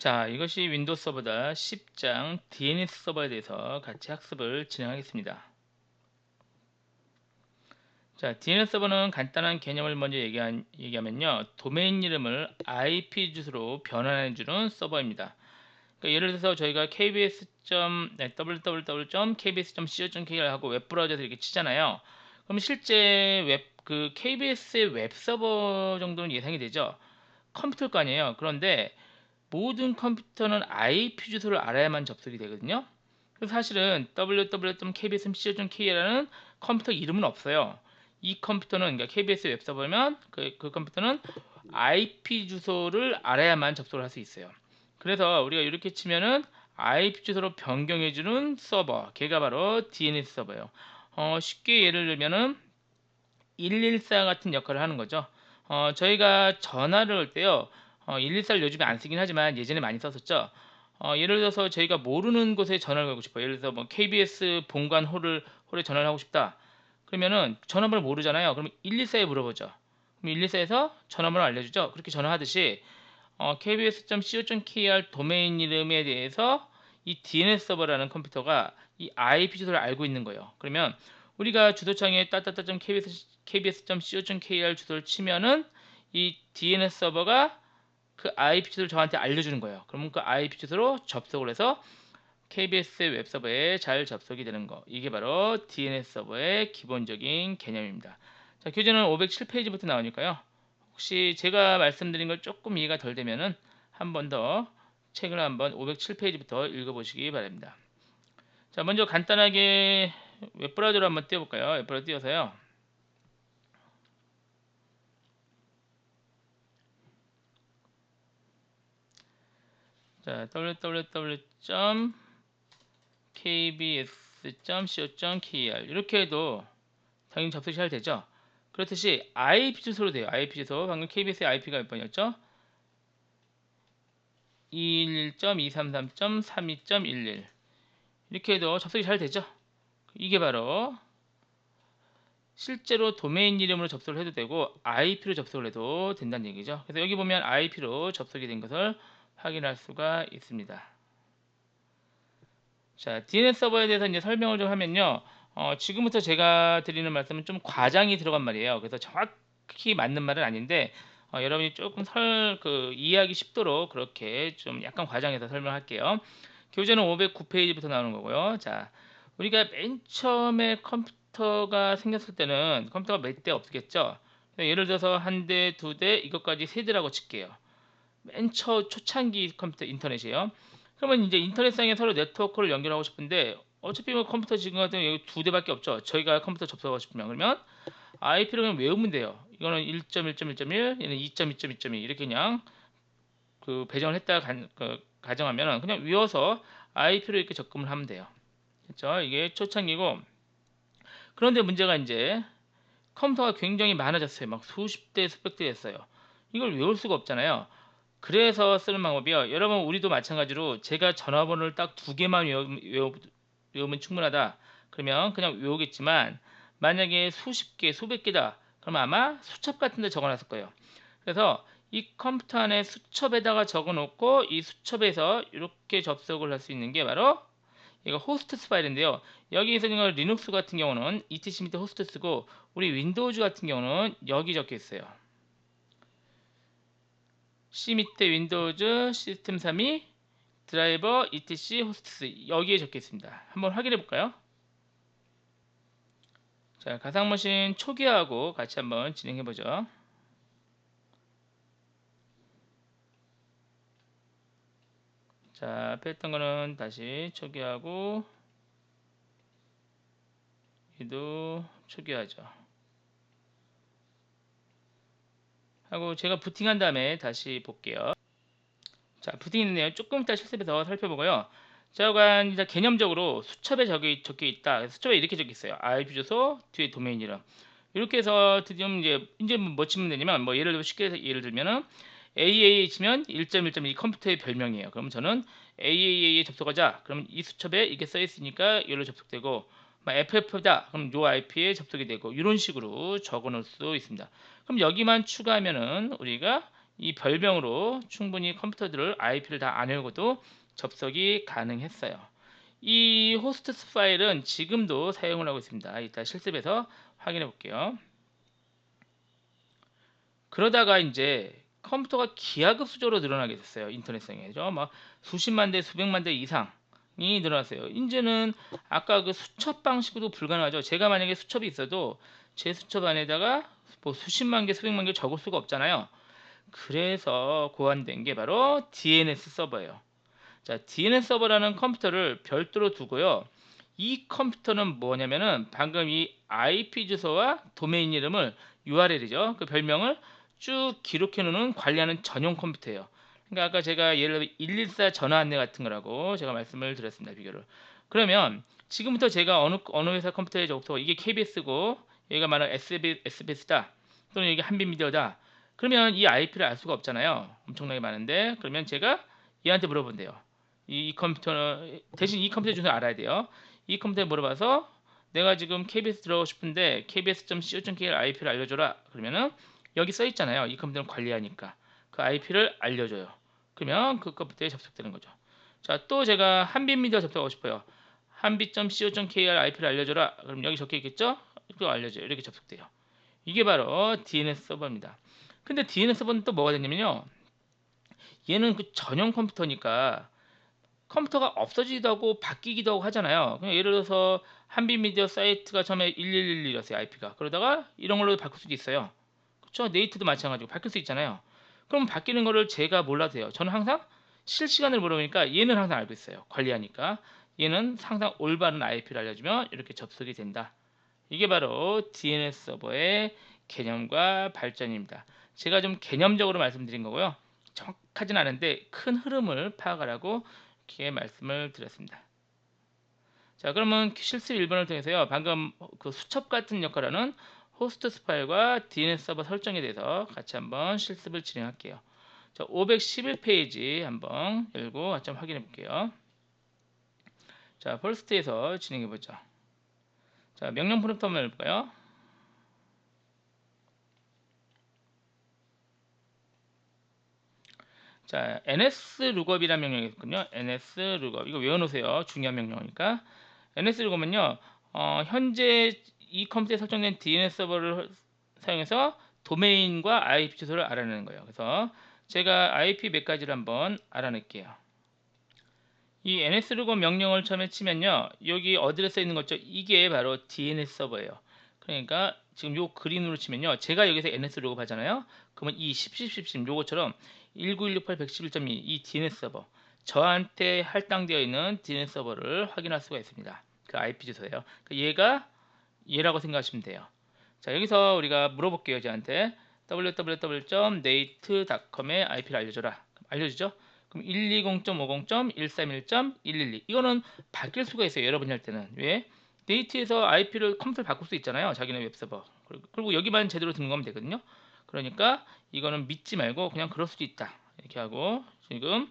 자, 이것이 윈도우 서버다 10장 DNS 서버에 대해서 같이 학습을 진행하겠습니다. 자, DNS 서버는 간단한 개념을 먼저 얘기하면요. 도메인 이름을 IP 주소로 변환해주는 서버입니다. 그러니까 예를 들어서 저희가 www.kbs.co.kr 하고 웹브라우저에서 이렇게 치잖아요. 그럼 실제 KBS의 웹 서버 정도는 예상이 되죠. 컴퓨터일 거 아니에요. 그런데 모든 컴퓨터는 IP 주소를 알아야만 접속이 되거든요. 그래서 사실은 www.kbs.co.kr라는 컴퓨터 이름은 없어요. 이 컴퓨터는 그러니까 KBS 웹서버면 그 컴퓨터는 IP 주소를 알아야만 접속을 할 수 있어요. 그래서 우리가 이렇게 치면은 IP 주소로 변경해주는 서버, 걔가 바로 DNS 서버예요. 쉽게 예를 들면은 114 같은 역할을 하는 거죠. 저희가 전화를 할 때요. 114를 요즘에 안 쓰긴 하지만 예전에 많이 썼었죠. 예를 들어서 저희가 모르는 곳에 전화를 걸고 싶어요. 예를 들어서 뭐 KBS 본관 홀에 전화를 하고 싶다. 그러면은 전화번호를 모르잖아요. 그럼 114에 물어보죠. 그럼 114에서 전화번호를 알려주죠. 그렇게 전화하듯이 kbs.co.kr 도메인 이름에 대해서 이 DNS 서버라는 컴퓨터가 이 IP 주소를 알고 있는 거예요. 그러면 우리가 주소창에 kbs.co.kr 주소를 치면은 이 DNS 서버가 그 IP 주소를 저한테 알려주는 거예요. 그러면 그 IP 주소로 접속을 해서 KBS 웹서버에 잘 접속이 되는 거. 이게 바로 DNS 서버의 기본적인 개념입니다. 자, 교재는 507페이지부터 나오니까요. 혹시 제가 말씀드린 걸 조금 이해가 덜 되면은 한 번 더 책을 한번 507페이지부터 읽어보시기 바랍니다. 자, 먼저 간단하게 웹브라우저로 한번 띄워볼까요? 웹브라우저 띄워서요. 자, www.kbs.co.kr 이렇게 해도 당연히 접속이 잘 되죠. 그렇듯이 IP 주소로 돼요. IP 주소. 방금 KBS의 IP가 몇 번이었죠? 211.233.32.11 이렇게 해도 접속이 잘 되죠. 이게 바로 실제로 도메인 이름으로 접속을 해도 되고 IP로 접속을 해도 된다는 얘기죠. 그래서 여기 보면 IP로 접속이 된 것을 확인할 수가 있습니다. 자, DNS 서버에 대해서 이제 설명을 좀 하면요. 지금부터 제가 드리는 말씀은 좀 과장이 들어간 말이에요. 그래서 정확히 맞는 말은 아닌데 여러분이 조금 이해하기 쉽도록 그렇게 좀 약간 과장해서 설명할게요. 교재는 509페이지부터 나오는 거고요. 자, 우리가 맨 처음에 컴퓨터가 생겼을 때는 컴퓨터가 몇 대 없겠죠. 예를 들어서 한 대, 두 대, 이것까지 세 대라고 칠게요. 맨 초창기 컴퓨터 인터넷이에요. 그러면 이제 인터넷상에 서로 네트워크를 연결하고 싶은데 어차피 뭐 컴퓨터 지금 같은 경우 여기 두 대밖에 없죠. 저희가 컴퓨터 접속하고 싶으면 그러면 IP를 그냥 외우면 돼요. 이거는 1.1.1.1, 얘는 2.2.2.2 이렇게 그냥 배정을 했다가 가정하면 그냥 외워서 IP로 이렇게 접근을 하면 돼요. 그렇죠? 이게 초창기고 그런데 문제가 이제 컴퓨터가 굉장히 많아졌어요. 막 수십 대, 수백 대 됐어요. 이걸 외울 수가 없잖아요. 그래서 쓰는 방법이요. 여러분 우리도 마찬가지로 제가 전화번호를 딱 두 개만 외우면 충분하다. 그러면 그냥 외우겠지만 만약에 수십 개, 수백 개다. 그러면 아마 수첩 같은 데 적어놨을 거예요. 그래서 이 컴퓨터 안에 수첩에다가 적어놓고 이 수첩에서 이렇게 접속을 할 수 있는 게 바로 이거 호스트스 파일인데요. 여기에서 있는 리눅스 같은 경우는 etc 밑에 호스트스고 우리 윈도우즈 같은 경우는 여기 적혀 있어요. C 밑에 윈도우즈 시스템 3이 드라이버 etc 호스트스 여기에 적혀 있습니다. 한번 확인해 볼까요? 자, 가상머신 초기화하고 같이 한번 진행해 보죠. 자, 앞에 했던 거는 다시 초기화하고 얘도 초기화하죠. 하고 제가 부팅한 다음에 다시 볼게요. 자, 부팅했네요. 조금 이따 실습에서 살펴보고요. 자여간 이제 개념적으로 수첩에 적혀 있다. 수첩에 이렇게 적혀 있어요. IP 주소 뒤에 도메인 이름. 이렇게 해서 드디어 이제 뭐 치면 되냐면 뭐 예를 들어 쉽게 예를 들면은 AAA 치면 1.1.1 이 컴퓨터의 별명이에요. 그럼 저는 AAA에 접속하자. 그럼 이 수첩에 이게 써 있으니까 이걸로 접속되고 FF다. 그럼 요 IP에 접속이 되고 이런 식으로 적어 놓을 수 있습니다. 그럼 여기만 추가하면은 우리가 이 별명으로 충분히 컴퓨터들을 IP를 다 안 열고도 접속이 가능했어요. 이 호스트 파일은 지금도 사용을 하고 있습니다. 이따 실습에서 확인해 볼게요. 그러다가 이제 컴퓨터가 기하급수적으로 늘어나게 됐어요. 인터넷상에죠. 막 수십만 대, 수백만 대 이상이 늘어났어요. 이제는 아까 그 수첩 방식으로 불가능하죠. 제가 만약에 수첩이 있어도 제 수첩 안에다가 뭐 수십만 개, 수백만 개 적을 수가 없잖아요. 그래서 고안된 게 바로 DNS 서버예요. 자, DNS 서버라는 컴퓨터를 별도로 두고요. 이 컴퓨터는 뭐냐면은 방금 이 IP 주소와 도메인 이름을 URL이죠. 그 별명을 쭉 기록해 놓는 관리하는 전용 컴퓨터예요. 그러니까 아까 제가 예를 들어 114 전화 안내 같은 거라고 제가 말씀을 드렸습니다. 비교를. 그러면 지금부터 제가 어느 회사 컴퓨터에 적어서 이게 KBS고 여기가 말하는 SBS다. 또는 이게 한빛미디어다. 그러면 이 IP를 알 수가 없잖아요. 엄청나게 많은데. 그러면 제가 얘한테 물어본대요. 이 컴퓨터 대신 이 컴퓨터 주소 알아야 돼요. 이 컴퓨터에 물어봐서 내가 지금 KBS 들어가고 싶은데 kbs.co.kr IP를 알려줘라. 그러면은 여기 써 있잖아요. 이 컴퓨터를 관리하니까 그 IP를 알려줘요. 그러면 그 컴퓨터에 접속되는 거죠. 자, 또 제가 한빛미디어 접속하고 싶어요. 한빛.co.kr IP를 알려줘라. 그럼 여기 적혀 있겠죠? 또 알려줘요. 이렇게 접속돼요. 이게 바로 DNS 서버입니다. 근데 DNS 서버는 또 뭐가 되냐면요. 얘는 그 전용 컴퓨터니까 컴퓨터가 없어지기도 하고 바뀌기도 하고 하잖아요. 그냥 예를 들어서 한빛미디어 사이트가 처음에 1111이었어요. IP가. 그러다가 이런 걸로 바꿀 수도 있어요. 그렇죠? 네이트도 마찬가지고 바뀔 수 있잖아요. 그럼 바뀌는 거를 제가 몰라도 돼요. 저는 항상 실시간으로 물어보니까 얘는 항상 알고 있어요. 관리하니까. 얘는 항상 올바른 IP를 알려주면 이렇게 접속이 된다. 이게 바로 DNS 서버의 개념과 발전입니다. 제가 좀 개념적으로 말씀드린 거고요. 정확하진 않은데 큰 흐름을 파악하라고 이렇게 말씀을 드렸습니다. 자, 그러면 실습 1번을 통해서요. 방금 그 수첩 같은 역할을 하는 호스트 파일과 DNS 서버 설정에 대해서 같이 한번 실습을 진행할게요. 자, 511페이지 한번 열고 같이 한번 확인해 볼게요. 자, 퍼스트에서 진행해 보죠. 자, 명령 프롬프트 한번 열볼까요? 자, ns-lookup이라는 명령이 있군요. ns-lookup 이거 외워놓으세요. 중요한 명령이니까. ns-lookup은요. 현재 이 컴퓨터에 설정된 DNS 서버를 사용해서 도메인과 IP 주소를 알아내는 거예요. 그래서 제가 IP 몇 가지를 한번 알아낼게요. 이 ns-lookup 명령을 처음에 치면요. 여기 어드레스 있는 거죠. 이게 바로 DNS 서버예요. 그러니까 지금 요 그림으로 치면요. 제가 여기서 ns-lookup 하잖아요. 그러면 이 10.10.10 요거처럼 19168.111.2 이 DNS 서버 저한테 할당되어 있는 DNS 서버를 확인할 수가 있습니다. 그 IP 주소예요. 얘가 얘라고 생각하시면 돼요. 자, 여기서 우리가 물어볼게요. 저한테 www.nate.com의 IP를 알려줘라. 알려주죠? 그럼 120.50.131.112 이거는 바뀔 수가 있어요. 여러분이 할 때는. 왜? 네이트에서 IP를 컴퓨터를 바꿀 수 있잖아요. 자기네 웹서버. 그리고 여기만 제대로 등록하면 되거든요. 그러니까 이거는 믿지 말고 그냥 그럴 수도 있다. 이렇게 하고 지금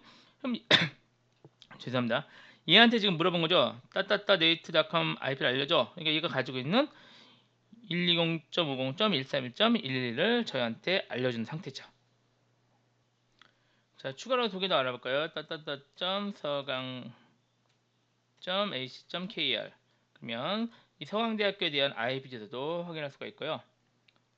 죄송합니다. 얘한테 지금 물어본 거죠. 따따따네이트.com IP를 알려줘. 그러니까 얘가 가지고 있는 120.50.131.112를 저희한테 알려준 상태죠. 자, 추가로 두 개 더 알아볼까요? 따따따.서강.ac.kr 그러면 이 서강대학교에 대한 IP 주소도 확인할 수가 있고요.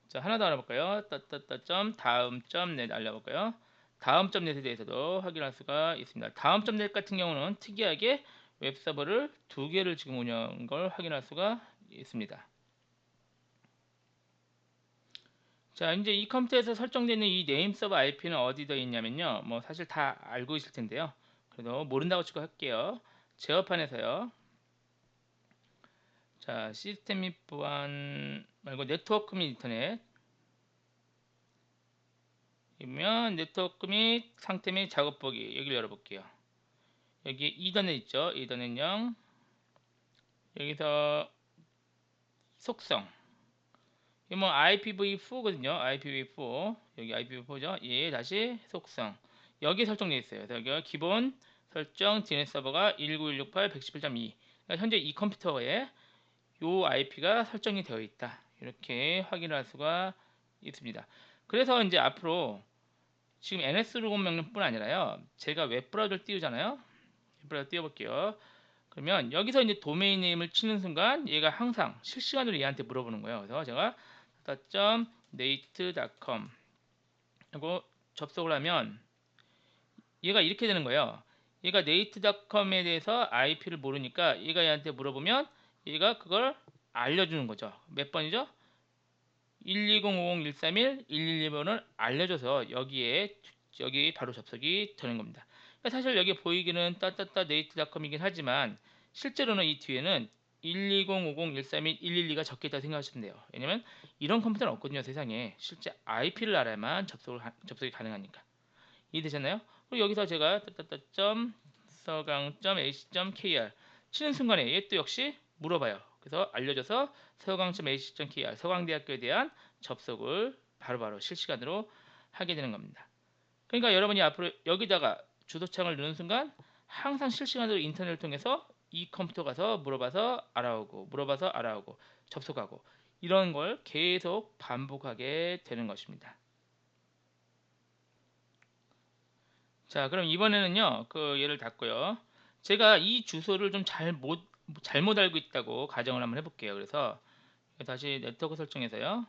자, 하나 더 알아볼까요? 따따따.다음.net 알려볼까요? 다음.net에 대해서도 확인할 수가 있습니다. 다음.net 같은 경우는 특이하게 웹서버를 두 개를 지금 운영한 걸 확인할 수가 있습니다. 자, 이제 이 컴퓨터에서 설정되는 이 네임 서버 IP는 어디에 있냐면요. 뭐 사실 다 알고 있을 텐데요. 그래도 모른다고 치고 할게요. 제어판에서요. 자, 시스템 및 보안 말고 네트워크 및 인터넷 이면 네트워크 및 상태 및 작업 보기 여기를 열어볼게요. 여기 이더넷 있죠. 이더넷 0 여기서 속성 이 뭐 IPv4거든요. IPv4 여기 IPv4죠. 예, 다시 속성 여기 설정되어 있어요. 여기가 기본 설정 DNS 서버가 19168.111.2 그러니까 현재 이 컴퓨터에 요 IP가 설정이 되어 있다. 이렇게 확인할 수가 있습니다. 그래서 이제 앞으로 지금 ns 로건 명령뿐 아니라요. 제가 웹브라우저를 띄우잖아요. 웹브라우저 띄워볼게요. 그러면 여기서 이제 도메인 네임을 치는 순간 얘가 항상 실시간으로 얘한테 물어보는 거예요. 그래서 제가 .nate.com 하고 접속을 하면 얘가 이렇게 되는 거예요. 얘가 nate.com에 대해서 IP를 모르니까 얘가 얘한테 물어보면 얘가 그걸 알려주는 거죠. 몇 번이죠? 120501311 112번을 알려줘서 여기 바로 접속이 되는 겁니다. 그러니까 사실 여기 보이기는 nate.com이긴 하지만 실제로는 이 뒤에는 120501311 112가 적혀있다고 생각하시면 돼요. 왜냐면 이런 컴퓨터는 없거든요. 세상에. 실제 IP를 알아야만 접속이 가능하니까. 이해되셨나요? 그리고 여기서 제가 서강.ac.kr 치는 순간에 얘 또 역시 물어봐요. 그래서 알려줘서 서강.ac.kr 서강대학교에 대한 접속을 바로바로 실시간으로 하게 되는 겁니다. 그러니까 여러분이 앞으로 여기다가 주소창을 넣는 순간 항상 실시간으로 인터넷을 통해서 이 컴퓨터 가서 물어봐서 알아오고 접속하고 이런 걸 계속 반복하게 되는 것입니다. 자, 그럼 이번에는요, 그 얘를 닫고요. 제가 이 주소를 좀 잘못 알고 있다고 가정을 한번 해볼게요. 그래서 다시 네트워크 설정에서요.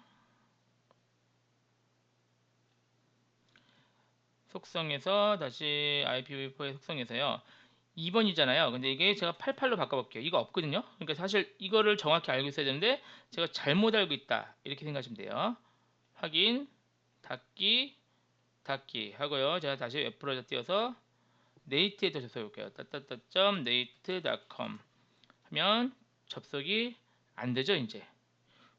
속성에서 다시 IPv4의 속성에서요. 2번이잖아요. 근데 이게 제가 88로 바꿔볼게요. 이거 없거든요. 그러니까 사실 이거를 정확히 알고 있어야 되는데 제가 잘못 알고 있다. 이렇게 생각하시면 돼요. 확인, 닫기 하고요. 제가 다시 웹브라우저 띄워서 네이트에도 접속해 볼게요. nate.com 하면 접속이 안 되죠, 이제.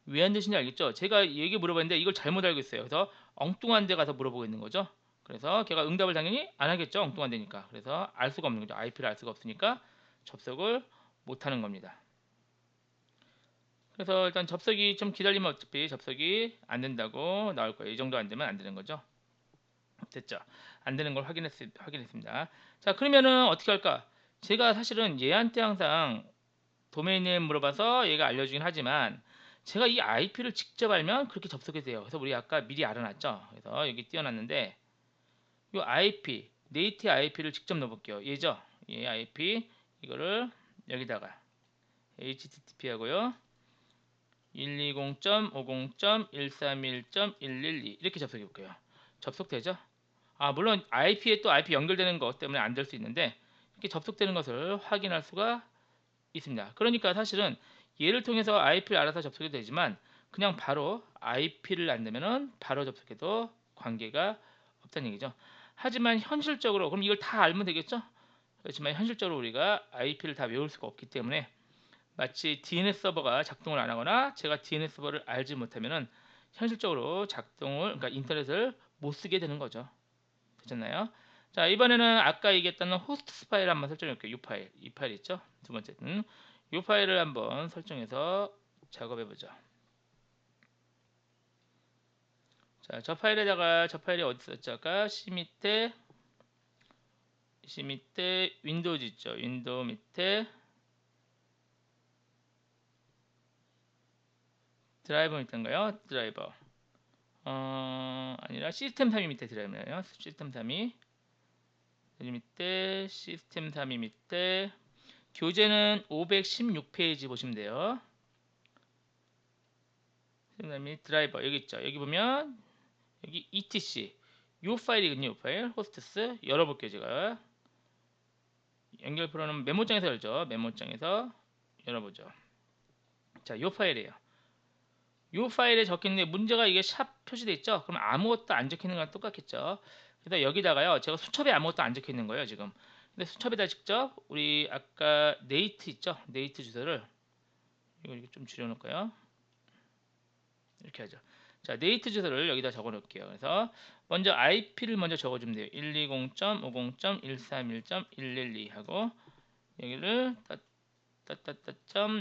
왜 안 되시는지 알겠죠? 제가 얘기 물어봤는데 이걸 잘못 알고 있어요. 그래서 엉뚱한 데 가서 물어보고 있는 거죠. 그래서 걔가 응답을 당연히 안 하겠죠. 엉뚱한 데니까. 그래서 알 수가 없는 거죠. IP를 알 수가 없으니까 접속을 못 하는 겁니다. 그래서 일단 접속이 좀 기다리면 어차피 접속이 안 된다고 나올 거예요. 이 정도 안 되면 안 되는 거죠. 됐죠? 안 되는 걸 확인했습니다. 자, 그러면은 어떻게 할까? 제가 사실은 얘한테 항상 도메인 네임 물어봐서 얘가 알려주긴 하지만 제가 이 IP를 직접 알면 그렇게 접속이 돼요. 그래서 우리 아까 미리 알아놨죠. 그래서 여기 띄워놨는데 이 IP, 네이트 IP를 직접 넣어볼게요. 얘죠? 얘 IP 이거를 여기다가 HTTP 하고요. 120.50.131.112 이렇게 접속해 볼게요. 접속되죠? 아, 물론 IP에 또 IP 연결되는 것 때문에 안 될 수 있는데 이렇게 접속되는 것을 확인할 수가 있습니다. 그러니까 사실은 얘를 통해서 IP를 알아서 접속이 되지만 그냥 바로 IP를 안 내면은 바로 접속해도 관계가 없다는 얘기죠. 하지만 현실적으로 그럼 이걸 다 알면 되겠죠? 그렇지만 현실적으로 우리가 IP를 다 외울 수가 없기 때문에 마치 DNS 서버가 작동을 안 하거나 제가 DNS 서버를 알지 못하면은 현실적으로 그러니까 인터넷을 못 쓰게 되는 거죠. 되셨나요? 자, 이번에는 아까 얘기했던 호스트 파일 한번 설정해 볼게요. 이 파일 있죠? 두 번째는 이 파일을 한번 설정해서 작업해 보죠. 자, 저 파일이 어디 있었죠? 아까 C 밑에 윈도우즈 있죠? 윈도우 밑에 드라이버 밑인가요? 드라이버. 아니라 시스템 3이 밑에 드라이버네요. 시스템 3이 여기 밑에 시스템 3이 밑에 교재는 516페이지 보시면 돼요. 그다음에 드라이버 여기 있죠. 여기 보면 여기 etc 요 파일이거든요. 요 파일 호스트스 열어볼게요. 제가 연결 프로는 메모장에서 열죠. 메모장에서 열어보죠. 자, 요 파일이에요. 요 파일에 적혀있는데 문제가 이게 샵 표시돼 있죠. 그럼 아무것도 안 적혀있는 거랑 똑같겠죠. 그래서 여기다가요. 제가 수첩에 아무것도 안 적혀있는 거예요. 지금. 근데 수첩에다 직접 우리 아까 네이트 있죠. 네이트 주소를 이거 이렇게 좀 줄여놓을까요? 이렇게 하죠. 자, 네이트 주소를 여기다 적어 놓을게요. 그래서 먼저 IP를 먼저 적어주면 돼요. 120.50.131.112 하고 여기를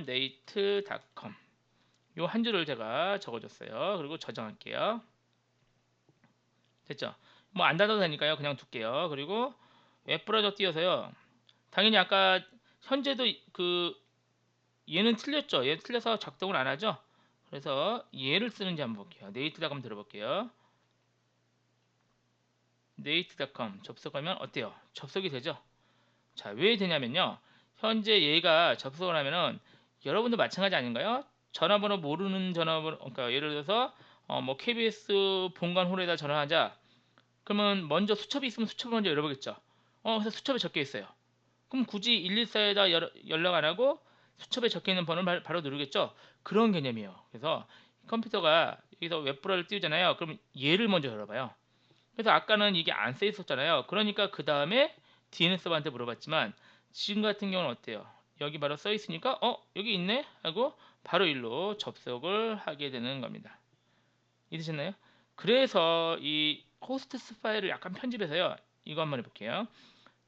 .nate.com 요 한 줄을 제가 적어줬어요. 그리고 저장할게요. 됐죠? 뭐 안 닫아도 되니까요. 그냥 둘게요. 그리고 웹브라우저 띄워서요. 당연히 아까 현재도 얘는 틀렸죠. 얘 틀려서 작동을 안 하죠. 그래서 얘를 쓰는지 한번 볼게요. 네이트닷컴 들어볼게요. 네이트닷컴 접속하면 어때요? 접속이 되죠? 자, 왜 되냐면요. 현재 얘가 접속을 하면은 여러분도 마찬가지 아닌가요? 전화번호 모르는 전화번호, 그러니까 예를 들어서 뭐 KBS 본관 홀에다 전화하자. 그러면 먼저 수첩이 있으면 수첩을 먼저 열어보겠죠. 그래서 수첩에 적혀 있어요. 그럼 굳이 114에다 연락 안 하고 수첩에 적혀 있는 번호를 바로 누르겠죠. 그런 개념이에요. 그래서 컴퓨터가 여기서 웹브라우저를 띄우잖아요. 그럼 얘를 먼저 열어봐요. 그래서 아까는 이게 안 써 있었잖아요. 그러니까 그 다음에 DNS 서버한테 물어봤지만 지금 같은 경우는 어때요? 여기 바로 써 있으니까 여기 있네 하고 바로 일로 접속을 하게 되는 겁니다. 이해되셨나요? 그래서 이 호스트스 파일을 약간 편집해서요. 이거 한번 해볼게요.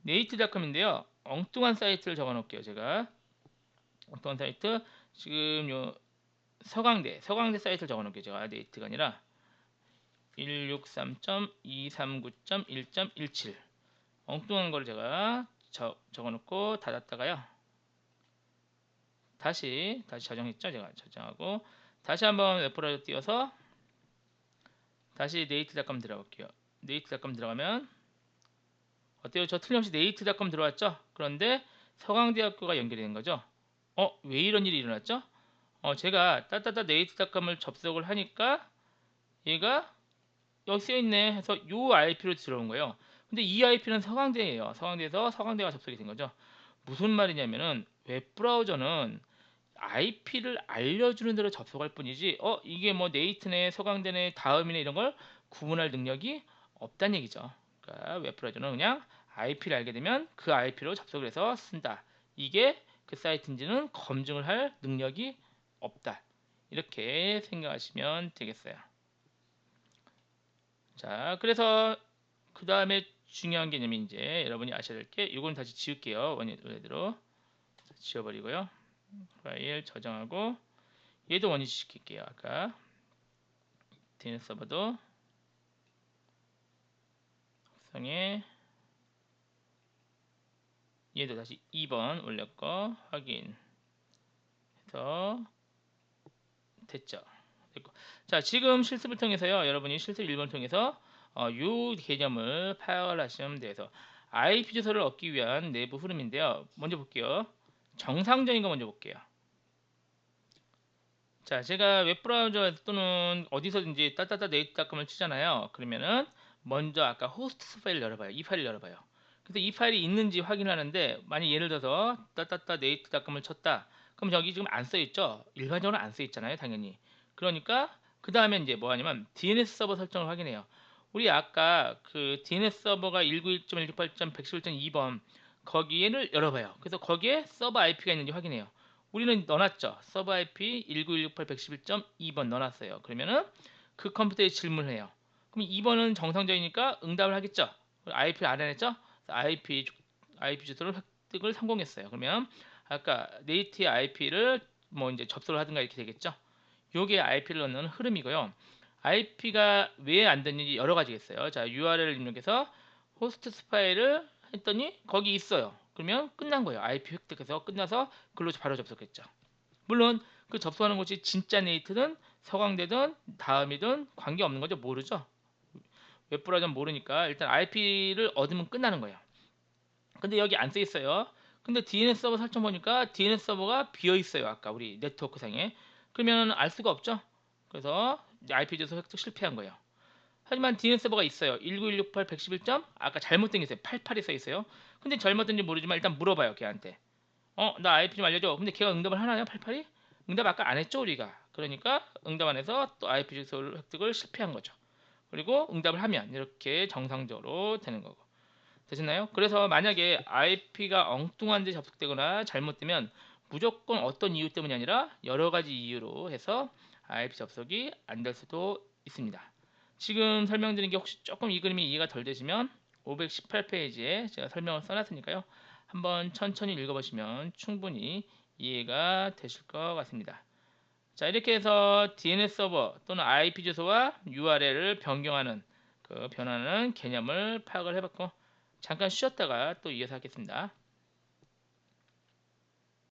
네이트닷컴인데요. 엉뚱한 사이트를 적어 놓을게요. 제가 엉뚱한 사이트 지금 요 서강대 사이트를 적어 놓을게요. 제가 네이트가 아니라 163.239.1.17 엉뚱한 거를 제가 적어 놓고 닫았다가요. 다시 저장했죠. 제가 저장하고 다시 한번 웹브라우저 띄워서 다시 네이트닷컴 들어갈게요. 네이트닷컴 들어가면 어때요? 저 틀림없이 네이트닷컴 들어왔죠? 그런데 서강대학교가 연결이 된 거죠. 왜 이런 일이 일어났죠? 제가 따따따 네이트닷컴을 접속을 하니까 얘가 여기 쓰여있네 해서 요 IP로 들어온 거예요. 근데 이 IP는 서강대예요. 서강대에서 서강대가 접속이 된 거죠. 무슨 말이냐면은 웹브라우저는 IP를 알려주는 대로 접속할 뿐이지 이게 뭐 네이트네 서강대네 다음이네 이런 걸 구분할 능력이 없다는 얘기죠. 그러니까 웹브라우저는 그냥 IP를 알게 되면 그 IP로 접속을 해서 쓴다. 이게 그 사이트인지는 검증을 할 능력이 없다. 이렇게 생각하시면 되겠어요. 자, 그래서 그 다음에 중요한 개념이 이제 여러분이 아셔야 될 게 이건 다시 지울게요. 원래대로 지워버리고요. 파일 저장하고 얘도 원위치 시킬게요. 아까 DNS 서버도 확성에 얘도 다시 2번 올렸고 확인해서 됐죠. 됐고. 자, 지금 실습을 통해서요. 여러분이 실습 1번 통해서 이 개념을 파악을 하시면 돼서 IP 주소를 얻기 위한 내부 흐름인데요. 먼저 볼게요. 정상적인 거 먼저 볼게요. 자, 제가 웹브라우저 또는 어디서든지 따따따 네이트닷컴을 치잖아요. 그러면은 먼저 아까 호스트 파일을 열어봐요. 이 파일을 열어봐요. 그래서 이 파일이 있는지 확인하는데 만약 예를 들어서 따따따 네이트닷컴을 쳤다. 그럼 저기 지금 안 써있죠? 일반적으로 안 써있잖아요. 당연히. 그러니까 그 다음에 이제 뭐 하냐면 DNS 서버 설정을 확인해요. 우리 아까 그 DNS 서버가 191.168.111.2번 거기를 열어봐요. 그래서 거기에 서버 IP가 있는지 확인해요. 우리는 넣어놨죠. 서버 IP 191.168.111.2번 넣어놨어요. 그러면은 그 컴퓨터에 질문을 해요. 그럼 2번은 정상적이니까 응답을 하겠죠. IP를 알아냈죠. IP 주소를 획득을 성공했어요. 그러면 아까 네이트의 IP를 뭐 이제 접속을 하든가 이렇게 되겠죠. 요게 IP를 넣는 흐름이고요. IP가 왜 안 됐는지 여러 가지겠어요. 자, URL을 입력해서 호스트 파일을 했더니 거기 있어요. 그러면 끝난 거예요. IP 획득해서 끝나서 글로 바로 접속했죠. 물론 그 접속하는 곳이 진짜 네이트든 서강대든 다음이든 관계없는 거죠. 모르죠. 웹브라우저는 모르니까 일단 IP를 얻으면 끝나는 거예요. 근데 여기 안 써 있어요. 근데 DNS 서버 설정 보니까 DNS 서버가 비어 있어요. 아까 우리 네트워크 상에. 그러면 알 수가 없죠. 그래서 IP 주소 획득 실패한 거예요. 하지만 DNS 서버가 있어요. 19168.111. 아까 잘못된 게 있어요. 88이 써 있어요. 근데 잘못된지 모르지만 일단 물어봐요. 걔한테. 나 IP 좀 알려줘. 근데 걔가 응답을 하나요? 88이? 응답 아까 안 했죠, 우리가. 그러니까 응답 안 해서 또 IP 주소 획득을 실패한 거죠. 그리고 응답을 하면 이렇게 정상적으로 되는 거고. 되셨나요? 그래서 만약에 IP가 엉뚱한 데 접속되거나 잘못되면 무조건 어떤 이유 때문이 아니라 여러 가지 이유로 해서 IP 접속이 안 될 수도 있습니다. 지금 설명드린 게 혹시 조금 이 그림이 이해가 덜 되시면 518페이지에 제가 설명을 써놨으니까요. 한번 천천히 읽어보시면 충분히 이해가 되실 것 같습니다. 자, 이렇게 해서 DNS 서버 또는 IP 주소와 URL을 변경하는 그 변화는 개념을 파악을 해봤고 잠깐 쉬었다가 또 이어서 하겠습니다.